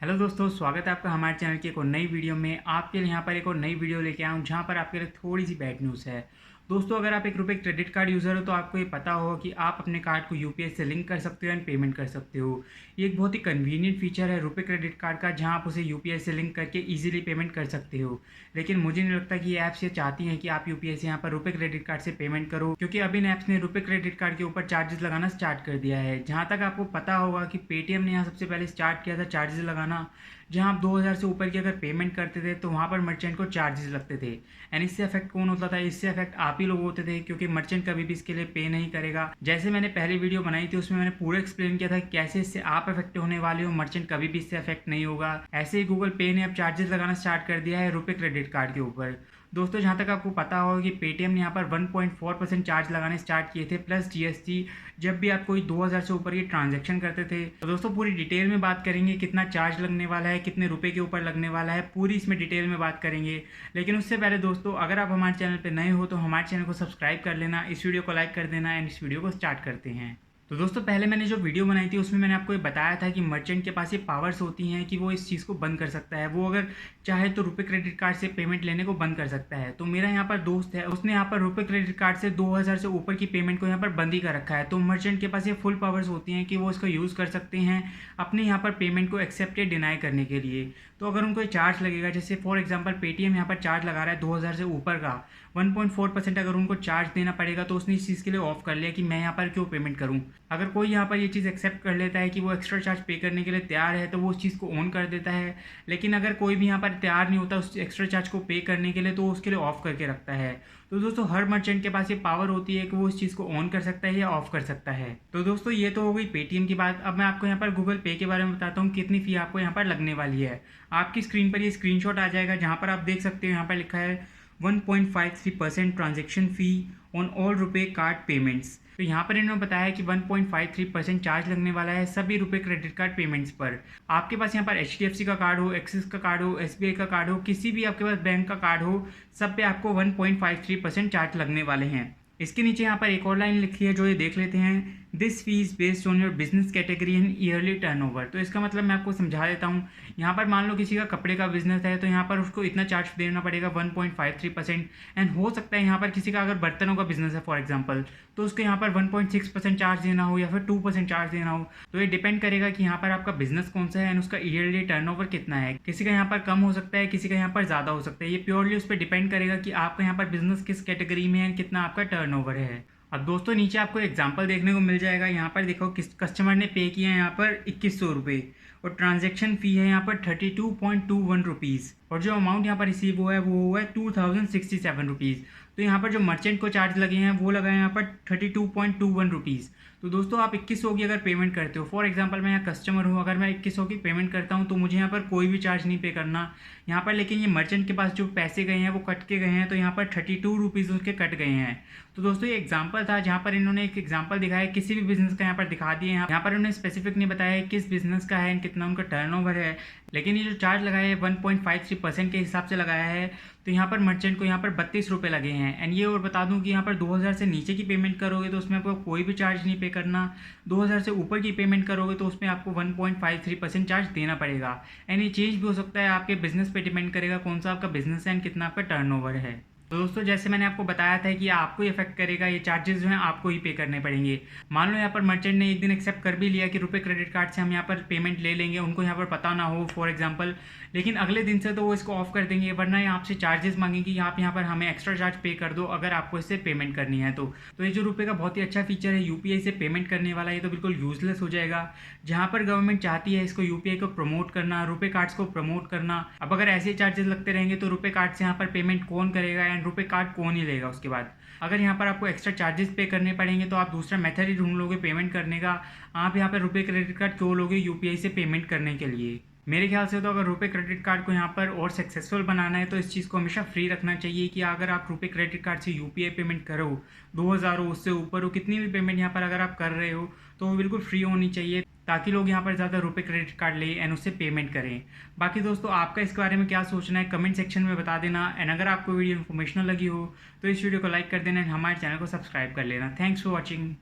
Hello दोस्तों, स्वागत है आपका हमारे चैनल की एक और नई वीडियो में। आपके लिए यहाँ पर एक और नई वीडियो लेके आया हूँ जहाँ पर आपके लिए थोड़ी सी बैड न्यूज़ है। दोस्तों, अगर आप एक रुपये क्रेडिट कार्ड यूज़र हो तो आपको ये पता होगा कि आप अपने कार्ड को यूपीआई से लिंक कर सकते हो एंड पेमेंट कर सकते हो। ये एक बहुत ही कन्वीनियंट फीचर है रुपये क्रेडिट कार्ड का, जहाँ आप उसे यूपीआई से लिंक करके ईजिली पेमेंट कर सकते हो। लेकिन मुझे नहीं लगता कि ये ऐप्स ये चाहती हैं कि आप यूपीआई से यहाँ पर रुपये क्रेडिट कार्ड से पेमेंट करो, क्योंकि अब इन ऐप्स ने रुपये क्रेडिट कार्ड के ऊपर चार्जेस लगाना स्टार्ट कर दिया है। जहाँ तक आपको पता होगा कि पेटीएम ने यहाँ सबसे पहले स्टार्ट किया था चार्जेस लगाना, जहाँ आप 2000 से ऊपर की अगर पेमेंट करते थे तो वहाँ पर मर्चेंट को चार्जेस लगते थे। एंड इससे अफेक्ट कौन होता था? इससे अफेक्ट आप ही लोग होते थे, क्योंकि मर्चेंट कभी भी इसके लिए पे नहीं करेगा। जैसे मैंने पहले वीडियो बनाई थी उसमें मैंने पूरा एक्सप्लेन किया था कि कैसे इससे आप अफेक्ट होने वाले हो, मर्चेंट कभी भी इससे अफेक्ट नहीं होगा। ऐसे ही गूगल पे ने अब चार्जेस लगाना स्टार्ट कर दिया है रुपये क्रेडिट कार्ड के ऊपर। दोस्तों, जहाँ तक आपको पता होगा कि पेटीएम ने यहाँ पर 1.4% चार्ज लगाने स्टार्ट किए थे प्लस जीएसटी, जब भी आप कोई 2000 से ऊपर की ट्रांजैक्शन करते थे। तो दोस्तों, पूरी डिटेल में बात करेंगे कितना चार्ज लगने वाला है, कितने रुपए के ऊपर लगने वाला है, पूरी इसमें डिटेल में बात करेंगे। लेकिन उससे पहले दोस्तों, अगर आप हमारे चैनल पर नए हो तो हमारे चैनल को सब्सक्राइब कर लेना, इस वीडियो को लाइक कर देना एंड इस वीडियो को स्टार्ट करते हैं। तो दोस्तों, पहले मैंने जो वीडियो बनाई थी उसमें मैंने आपको ये बताया था कि मर्चेंट के पास ये पावर्स होती हैं कि वो इस चीज़ को बंद कर सकता है। वो अगर चाहे तो रुपये क्रेडिट कार्ड से पेमेंट लेने को बंद कर सकता है। तो मेरा यहाँ पर दोस्त है, उसने यहाँ पर रुपये क्रेडिट कार्ड से 2000 से ऊपर की पेमेंट को यहाँ पर बंद ही कर रखा है। तो मर्चेंट के पास ये फुल पावर्स होती हैं कि वो इसका यूज़ कर सकते हैं अपने यहाँ पर पेमेंट को एक्सेप्ट या डिनाई करने के लिए। तो अगर उनको चार्ज लगेगा, जैसे फॉर एग्जांपल पेटीएम यहाँ पर चार्ज लगा रहा है 2000 से ऊपर का 1.4%, अगर उनको चार्ज देना पड़ेगा तो उसने इस चीज़ के लिए ऑफ कर लिया कि मैं यहाँ पर क्यों पेमेंट करूँ। अगर कोई यहाँ पर ये चीज़ एक्सेप्ट कर लेता है कि वो एक्स्ट्रा चार्ज पे करने के लिए तैयार है तो वो उस चीज़ को ऑन कर देता है। लेकिन अगर कोई भी यहाँ पर तैयार नहीं होता उस एक्स्ट्रा चार्ज को पे करने के लिए तो उसके लिए ऑफ करके रखता है। तो दोस्तों, हर मर्चेंट के पास ये पावर होती है कि वो इस चीज़ को ऑन कर सकता है या ऑफ कर सकता है। तो दोस्तों, ये तो हो गई पेटीएम की बात। अब मैं आपको यहाँ पर गूगल पे के बारे में बताता हूँ कितनी फ़ी आपको यहाँ पर लगने वाली है। आपकी स्क्रीन पर ये स्क्रीनशॉट आ जाएगा जहाँ पर आप देख सकते हो, यहाँ पर लिखा है 1.53% ट्रांजेक्शन फ़ी ऑन ऑल रुपये कार्ड पेमेंट्स। तो यहाँ पर इन्होंने बताया कि 1.53% चार्ज लगने वाला है सभी रुपये क्रेडिट कार्ड पेमेंट्स पर। आपके पास यहाँ पर HDFC का कार्ड हो, एक्सिस का कार्ड हो, SBI का कार्ड हो, किसी भी आपके पास बैंक का कार्ड हो, सब पे आपको 1.53% चार्ज लगने वाले हैं। इसके नीचे यहाँ पर एक और लाइन लिखी है जो ये देख लेते हैं, this fee is based on your business category and yearly turnover. तो इसका मतलब मैं आपको समझा देता हूँ। यहाँ पर मान लो किसी का कपड़े का बिजनेस है तो यहाँ पर उसको इतना चार्ज देना पड़ेगा 1.53%। एंड हो सकता है यहाँ पर किसी का अगर बर्तनों का बिजनेस है फॉर एग्जाम्पल, तो उसको यहाँ पर 1.6% चार्ज देना हो या फिर 2% चार्ज देना हो। तो ये डिपेंड करेगा कि यहाँ पर आपका बिजनेस कौन सा है एंड उसका ईयरली टर्नओवर कितना है। किसी का यहाँ पर कम हो सकता है, किसी का यहाँ पर ज़्यादा हो सकता है। ये प्योरली उस पर डिपेंड करेगा कि आपका यहाँ पर बिजनेस किस कैटेगरी में है, कितना आपका टर्नओवर है। अब दोस्तों, नीचे आपको एग्जांपल देखने को मिल जाएगा। यहाँ पर देखो किस कस्टमर ने पे किया है यहाँ पर 2100 रुपये और ट्रांजैक्शन फ़ी है यहाँ पर 32.21 रुपीज़, और जो अमाउंट यहाँ पर रिसीव हुआ है वो हुआ है 2067 रुपीज़। तो यहाँ पर जो मर्चेंट को चार्ज लगे हैं वो लगा है यहाँ पर 32.21 रुपीज़। तो दोस्तों, आप 2100 की अगर पेमेंट करते हो, फॉर एग्जांपल मैं यहाँ कस्टमर हूँ, अगर मैं 2100 की पेमेंट करता हूँ तो मुझे यहाँ पर कोई भी चार्ज नहीं पे करना यहाँ पर। लेकिन ये मर्चेंट के पास जो पैसे गए हैं वो कट के गए हैं, तो यहाँ पर 32 रुपीज़ उसके कट गए हैं। तो दोस्तों, ये एग्जांपल था जहाँ पर इन्होंने एक एग्जांपल दिखाया, किसी भी बिजनेस का यहाँ पर दिखा दिए। यहाँ पर उन्होंने स्पेसिफिक नहीं बताया किस बिजनेस का है, कितना उनका टर्नओवर है। लेकिन ये जो चार्ज लगाया है 1.53% के हिसाब से लगाया है। तो यहाँ पर मर्चेंट को यहाँ पर 32 रुपये लगे हैं। एंड ये और बता दूँ कि यहाँ पर 2000 से नीचे की पेमेंट करोगे तो उसमें आपको कोई भी चार्ज नहीं पे करना। 2000 से ऊपर की पेमेंट करोगे तो उसमें आपको 1.53% चार्ज देना पड़ेगा। एंड ये चेंज भी हो सकता है, आपके बिजनेस पे डिपेंड करेगा कौन सा आपका बिजनेस है एंड कितना आपका टर्नओवर है। तो दोस्तों, जैसे मैंने आपको बताया था कि आपको ही इफेक्ट करेगा, ये चार्जेस जो हैं आपको ही पे करने पड़ेंगे। मान लो यहाँ पर मर्चेंट ने एक दिन एक्सेप्ट कर भी लिया कि रुपये क्रेडिट कार्ड से हम यहाँ पर पेमेंट ले लेंगे, उनको यहाँ पर पता ना हो फॉर एग्जांपल, लेकिन अगले दिन से तो वो इसको ऑफ कर देंगे, वरना ये आपसे चार्जेस मांगेंगे कि आप यहाँ पर हमें एक्स्ट्रा चार्ज पे कर दो अगर आपको इससे पेमेंट करनी है। तो ये जो रुपये का बहुत ही अच्छा फीचर है यूपीआई से पेमेंट करने वाला, ये तो बिल्कुल यूजलेस हो जाएगा। जहाँ पर गवर्नमेंट चाहती है इसको यूपीआई को प्रमोट करना, रुपये कार्ड्स को प्रमोट करना, अब अगर ऐसे चार्जेस लगते रहेंगे तो रुपये कार्ड से यहाँ पर पेमेंट कौन करेगा एंड रुपये कार्ड कौन ही लेगा उसके बाद। अगर यहाँ पर आपको एक्स्ट्रा चार्जेस पे करने पड़ेंगे तो आप दूसरा मेथड ही ढूंढ लोगे पेमेंट करने का। आप यहाँ पर रुपये क्रेडिट कार्ड क्यों लोगे यूपीआई से पेमेंट करने के लिए? मेरे ख्याल से तो अगर रुपये क्रेडिट कार्ड को यहाँ पर और सक्सेसफुल बनाना है तो इस चीज़ को हमेशा फ्री रखना चाहिए कि अगर आप रुपये क्रेडिट कार्ड से यूपीआई पेमेंट करो, 2000 हो उससे ऊपर हो, कितनी भी पेमेंट यहाँ पर अगर आप कर रहे हो तो वो बिल्कुल फ्री होनी चाहिए, ताकि लोग यहाँ पर ज़्यादा रुपये क्रेडिट कार्ड लें एंड उससे पेमेंट करें। बाकी दोस्तों, आपका इसके बारे में क्या सोचना है कमेंट सेक्शन में बता देना। एंड अगर आपको वीडियो इन्फॉर्मेशनल लगी हो तो इस वीडियो को लाइक कर देना एंड हमारे चैनल को सब्सक्राइब कर लेना। Thanks for watching.